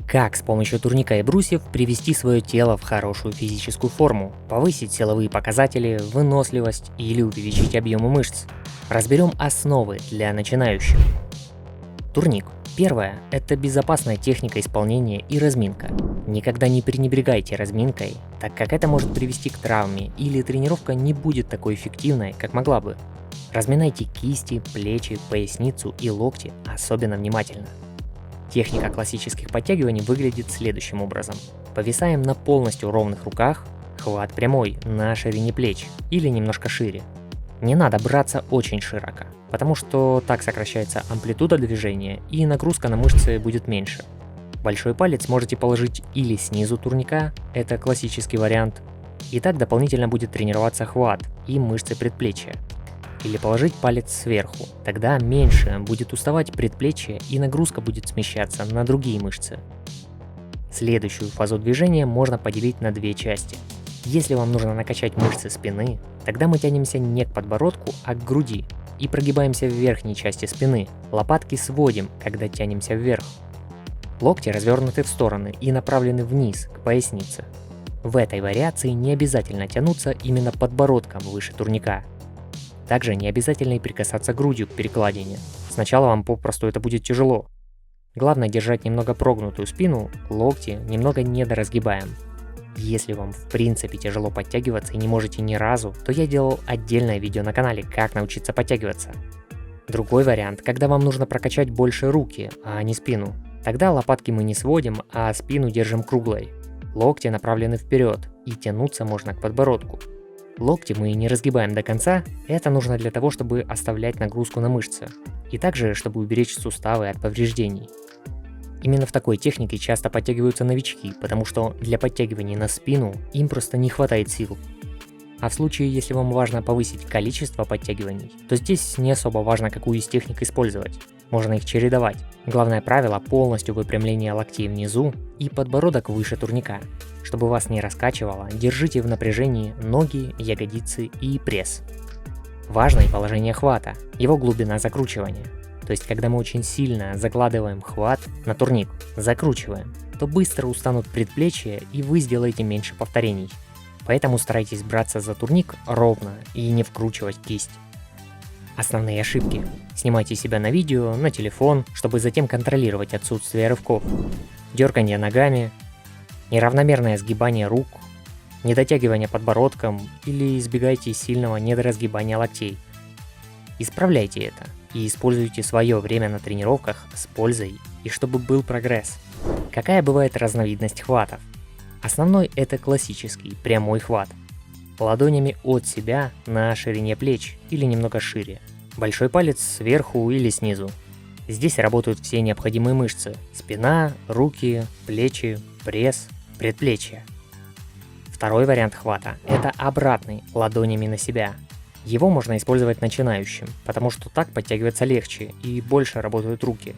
Как с помощью турника и брусьев привести свое тело в хорошую физическую форму, повысить силовые показатели, выносливость или увеличить объемы мышц? Разберем основы для начинающих. Турник. Первое– это безопасная техника исполнения и разминка. Никогда не пренебрегайте разминкой, так как это может привести к травме или тренировка не будет такой эффективной, как могла бы. Разминайте кисти, плечи, поясницу и локти особенно внимательно. Техника классических подтягиваний выглядит следующим образом. Повисаем на полностью ровных руках, хват прямой, на ширине плеч или немножко шире. Не надо браться очень широко, потому что так сокращается амплитуда движения и нагрузка на мышцы будет меньше. Большой палец можете положить или снизу турника, это классический вариант, и так дополнительно будет тренироваться хват и мышцы предплечья. Или положить палец сверху, тогда меньше будет уставать предплечье и нагрузка будет смещаться на другие мышцы. Следующую фазу движения можно поделить на две части. Если вам нужно накачать мышцы спины, тогда мы тянемся не к подбородку, а к груди и прогибаемся в верхней части спины, лопатки сводим, когда тянемся вверх. Локти развернуты в стороны и направлены вниз, к пояснице. В этой вариации не обязательно тянуться именно подбородком выше турника. Также не обязательно и прикасаться грудью к перекладине. Сначала вам попросту это будет тяжело. Главное держать немного прогнутую спину, локти немного недоразгибаем. Если вам в принципе тяжело подтягиваться и не можете ни разу, то я делал отдельное видео на канале, как научиться подтягиваться. Другой вариант, когда вам нужно прокачать больше руки, а не спину. Тогда лопатки мы не сводим, а спину держим круглой. Локти направлены вперед, и тянуться можно к подбородку. Локти мы не разгибаем до конца, это нужно для того, чтобы оставлять нагрузку на мышцы, и также, чтобы уберечь суставы от повреждений. Именно в такой технике часто подтягиваются новички, потому что для подтягиваний на спину им просто не хватает сил. А в случае, если вам важно повысить количество подтягиваний, то здесь не особо важно, какую из техник использовать. Можно их чередовать. Главное правило– полностью выпрямление локтей внизу и подбородок выше турника. Чтобы вас не раскачивало, держите в напряжении ноги, ягодицы и пресс. Важно и положение хвата, его глубина закручивания. То есть, когда мы очень сильно закладываем хват на турник, закручиваем, то быстро устанут предплечья и вы сделаете меньше повторений. Поэтому старайтесь браться за турник ровно и не вкручивать кисть. Основные ошибки. Снимайте себя на видео, на телефон, чтобы затем контролировать отсутствие рывков. Дергание ногами, неравномерное сгибание рук, недотягивание подбородком или избегайте сильного недоразгибания локтей. Исправляйте это и используйте свое время на тренировках с пользой и чтобы был прогресс. Какая бывает разновидность хватов? Основной это классический прямой хват. Ладонями от себя на ширине плеч или немного шире. Большой палец сверху или снизу. Здесь работают все необходимые мышцы: спина, руки, плечи, пресс, предплечья. Второй вариант хвата – это обратный, ладонями на себя. Его можно использовать начинающим, потому что так подтягиваться легче и больше работают руки.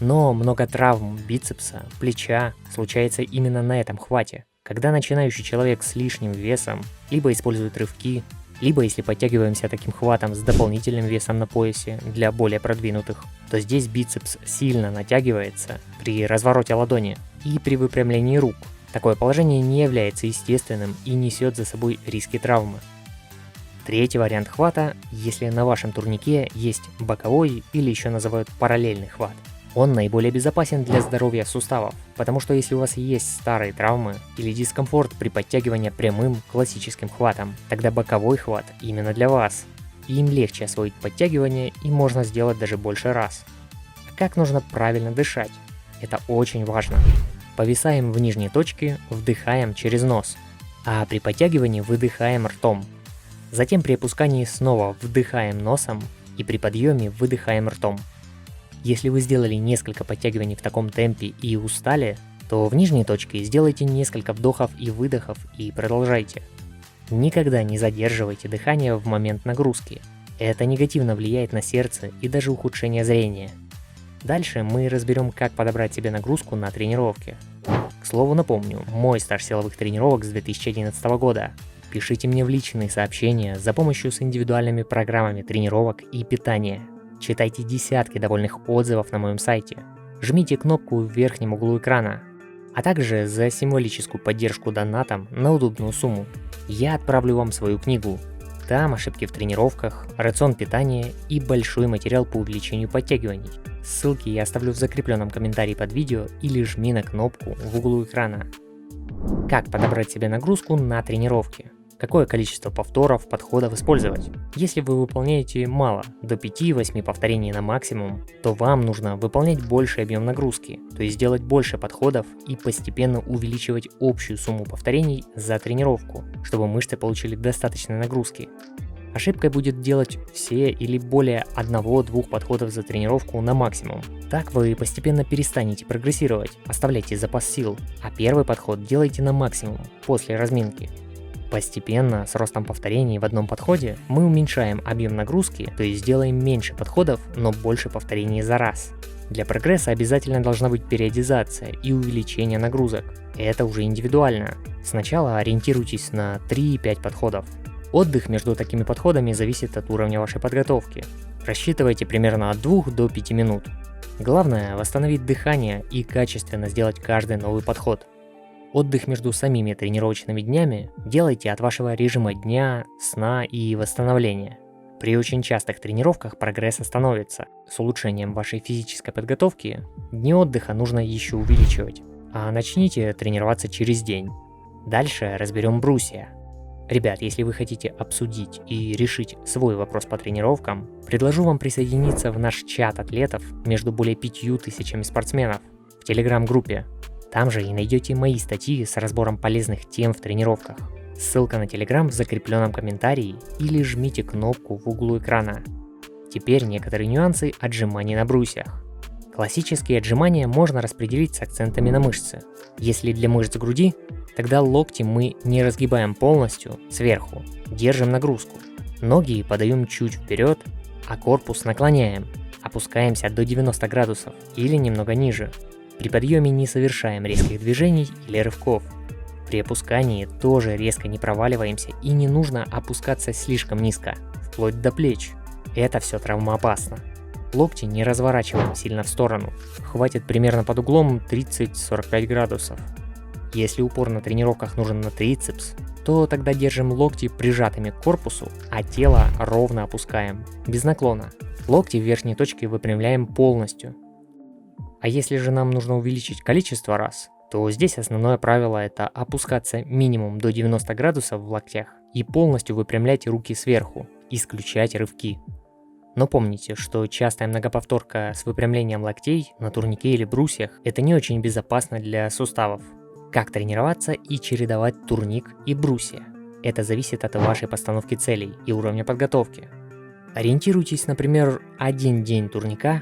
Но много травм бицепса, плеча случается именно на этом хвате, когда начинающий человек с лишним весом либо использует рывки, либо если подтягиваемся таким хватом с дополнительным весом на поясе для более продвинутых, то здесь бицепс сильно натягивается при развороте ладони и при выпрямлении рук. Такое положение не является естественным и несет за собой риски травмы. Третий вариант хвата, если на вашем турнике есть боковой или еще называют параллельный хват. Он наиболее безопасен для здоровья суставов, потому что если у вас есть старые травмы или дискомфорт при подтягивании прямым классическим хватом, тогда боковой хват именно для вас. Им легче освоить подтягивание и можно сделать даже больше раз. Как нужно правильно дышать? Это очень важно. Повисаем в нижней точке, вдыхаем через нос, а при подтягивании выдыхаем ртом. Затем при опускании снова вдыхаем носом и при подъеме выдыхаем ртом. Если вы сделали несколько подтягиваний в таком темпе и устали, то в нижней точке сделайте несколько вдохов и выдохов и продолжайте. Никогда не задерживайте дыхание в момент нагрузки. Это негативно влияет на сердце и даже ухудшение зрения. Дальше мы разберем, как подобрать себе нагрузку на тренировке. К слову напомню, мой стаж силовых тренировок с 2011 года. Пишите мне в личные сообщения за помощью с индивидуальными программами тренировок и питания. Читайте десятки довольных отзывов на моем сайте. Жмите кнопку в верхнем углу экрана. а также за символическую поддержку донатом на удобную сумму. Я отправлю вам свою книгу. Там ошибки в тренировках, рацион питания и большой материал по увеличению подтягиваний. Ссылки я оставлю в закрепленном комментарии под видео или жми на кнопку в углу экрана. Как подобрать себе нагрузку на тренировке? Какое количество повторов, подходов использовать? Если вы выполняете мало, до 5-8 повторений на максимум, то вам нужно выполнять больший объем нагрузки, то есть делать больше подходов и постепенно увеличивать общую сумму повторений за тренировку, чтобы мышцы получили достаточной нагрузки. Ошибкой будет делать все или более 1-2 подходов за тренировку на максимум. Так вы постепенно перестанете прогрессировать, оставляйте запас сил, а первый подход делайте на максимум после разминки. Постепенно, с ростом повторений в одном подходе, мы уменьшаем объем нагрузки, то есть делаем меньше подходов, но больше повторений за раз. Для прогресса обязательно должна быть периодизация и увеличение нагрузок. Это уже индивидуально. Сначала ориентируйтесь на 3-5 подходов. Отдых между такими подходами зависит от уровня вашей подготовки. Рассчитывайте примерно от 2 до 5 минут. Главное – восстановить дыхание и качественно сделать каждый новый подход. Отдых между самими тренировочными днями делайте от вашего режима дня, сна и восстановления. При очень частых тренировках прогресс остановится. С улучшением вашей физической подготовки дни отдыха нужно еще увеличивать, а начните тренироваться через день. Дальше разберем брусья. Ребят, если вы хотите обсудить и решить свой вопрос по тренировкам, предложу вам присоединиться в наш чат атлетов между более 5000 спортсменов в телеграм-группе. Там же и найдете мои статьи с разбором полезных тем в тренировках. Ссылка на Telegram в закрепленном комментарии или жмите кнопку в углу экрана. Теперь некоторые нюансы отжиманий на брусьях. Классические отжимания можно распределить с акцентами на мышцы. Если для мышц груди, тогда локти мы не разгибаем полностью сверху, держим нагрузку. Ноги подаем чуть вперед, а корпус наклоняем, опускаемся до 90 градусов или немного ниже. При подъеме не совершаем резких движений или рывков. При опускании тоже резко не проваливаемся и не нужно опускаться слишком низко, вплоть до плеч. Это все травмоопасно. Локти не разворачиваем сильно в сторону, хватит примерно под углом 30-45 градусов. Если упор на тренировках нужен на трицепс, то тогда держим локти прижатыми к корпусу, а тело ровно опускаем, без наклона. Локти в верхней точке выпрямляем полностью. А если же нам нужно увеличить количество раз, то здесь основное правило – это опускаться минимум до 90 градусов в локтях и полностью выпрямлять руки сверху, исключать рывки. Но помните, что частая многоповторка с выпрямлением локтей на турнике или брусьях – это не очень безопасно для суставов. Как тренироваться и чередовать турник и брусья? Это зависит от вашей постановки целей и уровня подготовки. Ориентируйтесь, например, один день турника,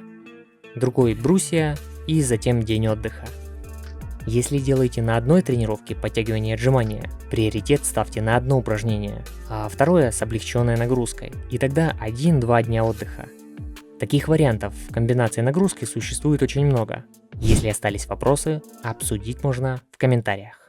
другой брусья и затем день отдыха. Если делаете на одной тренировке подтягивания и отжимания, приоритет ставьте на одно упражнение, а второе с облегченной нагрузкой, и тогда 1-2 дня отдыха. Таких вариантов комбинации нагрузки существует очень много. Если остались вопросы, обсудить можно в комментариях.